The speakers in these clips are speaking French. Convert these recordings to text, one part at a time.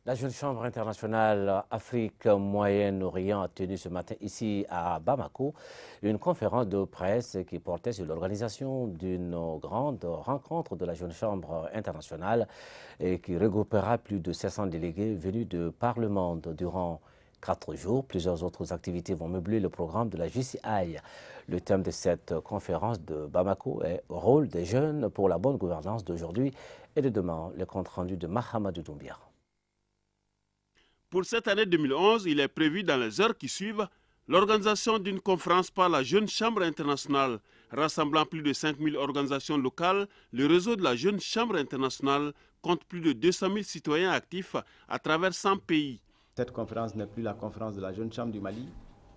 La Jeune Chambre internationale Afrique Moyen-Orient a tenu ce matin ici à Bamako une conférence de presse qui portait sur l'organisation d'une grande rencontre de la Jeune Chambre internationale et qui regroupera plus de 700 délégués venus de par le monde durant 4 jours. Plusieurs autres activités vont meubler le programme de la JCI. Le thème de cette conférence de Bamako est « Rôle des jeunes pour la bonne gouvernance d'aujourd'hui et de demain ». Le compte rendu de Mahamadou Doumbia. Pour cette année 2011, il est prévu dans les heures qui suivent l'organisation d'une conférence par la Jeune Chambre internationale. Rassemblant plus de 5000 organisations locales, le réseau de la Jeune Chambre internationale compte plus de 200 000 citoyens actifs à travers 100 pays. Cette conférence n'est plus la conférence de la Jeune Chambre du Mali,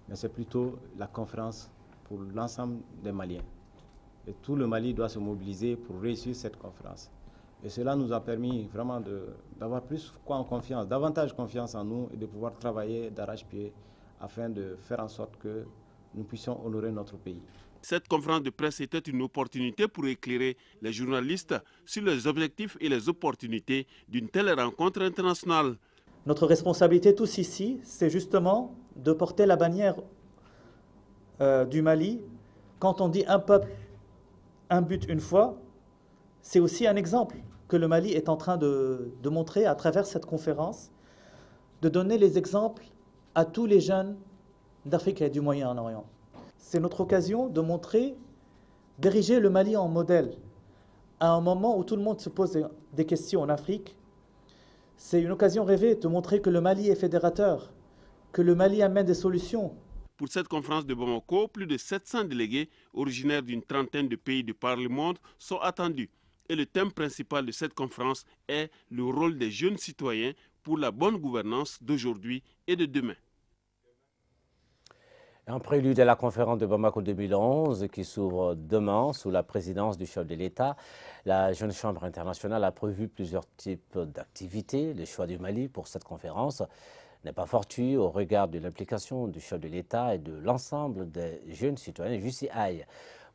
mais c'est plutôt la conférence pour l'ensemble des Maliens. Et tout le Mali doit se mobiliser pour réussir cette conférence. Et cela nous a permis vraiment d'avoir plus confiance, davantage confiance en nous et de pouvoir travailler d'arrache-pied afin de faire en sorte que nous puissions honorer notre pays. Cette conférence de presse était une opportunité pour éclairer les journalistes sur les objectifs et les opportunités d'une telle rencontre internationale. Notre responsabilité tous ici, c'est justement de porter la bannière du Mali. Quand on dit un peuple, un but, une foi, c'est aussi un exemple que le Mali est en train de montrer à travers cette conférence, de donner les exemples à tous les jeunes d'Afrique et du Moyen-Orient. C'est notre occasion de montrer, d'ériger le Mali en modèle. À un moment où tout le monde se pose des questions en Afrique, c'est une occasion rêvée de montrer que le Mali est fédérateur, que le Mali amène des solutions. Pour cette conférence de Bamako, plus de 700 délégués originaires d'une trentaine de pays de par le monde sont attendus. Et le thème principal de cette conférence est le rôle des jeunes citoyens pour la bonne gouvernance d'aujourd'hui et de demain. En prélude à la conférence de Bamako 2011 qui s'ouvre demain sous la présidence du chef de l'État, la Jeune Chambre internationale a prévu plusieurs types d'activités. Le choix du Mali pour cette conférence n'est pas fortuit au regard de l'implication du chef de l'État et de l'ensemble des jeunes citoyens JCI.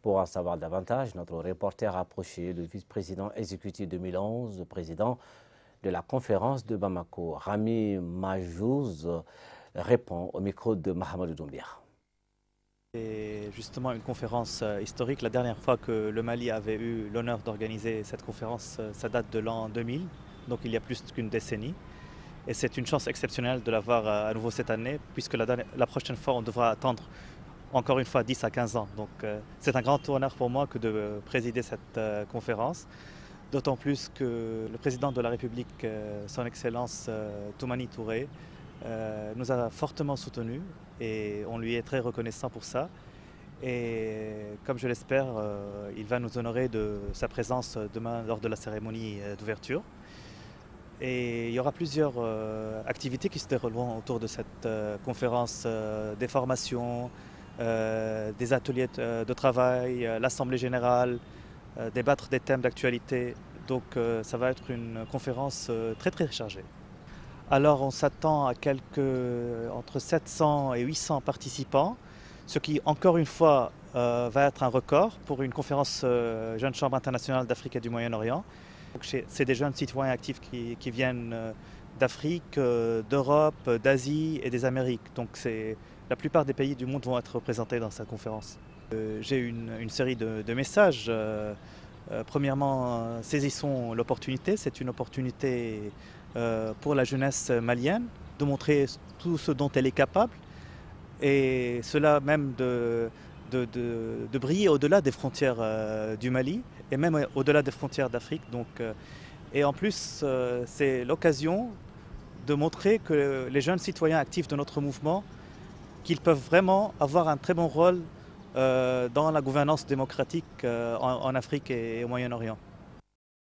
Pour en savoir davantage, notre reporter a approché le vice-président exécutif 2011, président de la conférence de Bamako. Rami Majouz répond au micro de Mahamadou Doumbia. C'est justement une conférence historique. La dernière fois que le Mali avait eu l'honneur d'organiser cette conférence, ça date de l'an 2000, donc il y a plus qu'une décennie. Et c'est une chance exceptionnelle de l'avoir à nouveau cette année, puisque la prochaine fois, on devra attendre encore une fois 10 à 15 ans. Donc c'est un grand honneur pour moi que de présider cette conférence, d'autant plus que le président de la République, son Excellence Toumani Touré, nous a fortement soutenus et on lui est très reconnaissant pour ça. Et comme je l'espère, il va nous honorer de sa présence demain lors de la cérémonie d'ouverture. Et il y aura plusieurs activités qui se dérouleront autour de cette conférence, des formations, des ateliers de travail, l'Assemblée générale, débattre des thèmes d'actualité. Donc ça va être une conférence très très chargée. Alors on s'attend à entre 700 et 800 participants, ce qui encore une fois va être un record pour une conférence Jeune Chambre internationale d'Afrique et du Moyen-Orient. C'est des jeunes citoyens actifs qui viennent d'Afrique, d'Europe, d'Asie et des Amériques. Donc la plupart des pays du monde vont être représentés dans cette conférence. J'ai une série de messages. Premièrement, saisissons l'opportunité. C'est une opportunité pour la jeunesse malienne de montrer tout ce dont elle est capable et cela même de briller au-delà des frontières du Mali et même au-delà des frontières d'Afrique. Et en plus, c'est l'occasion de montrer que les jeunes citoyens actifs de notre mouvement qu'ils peuvent vraiment avoir un très bon rôle dans la gouvernance démocratique en Afrique et au Moyen-Orient.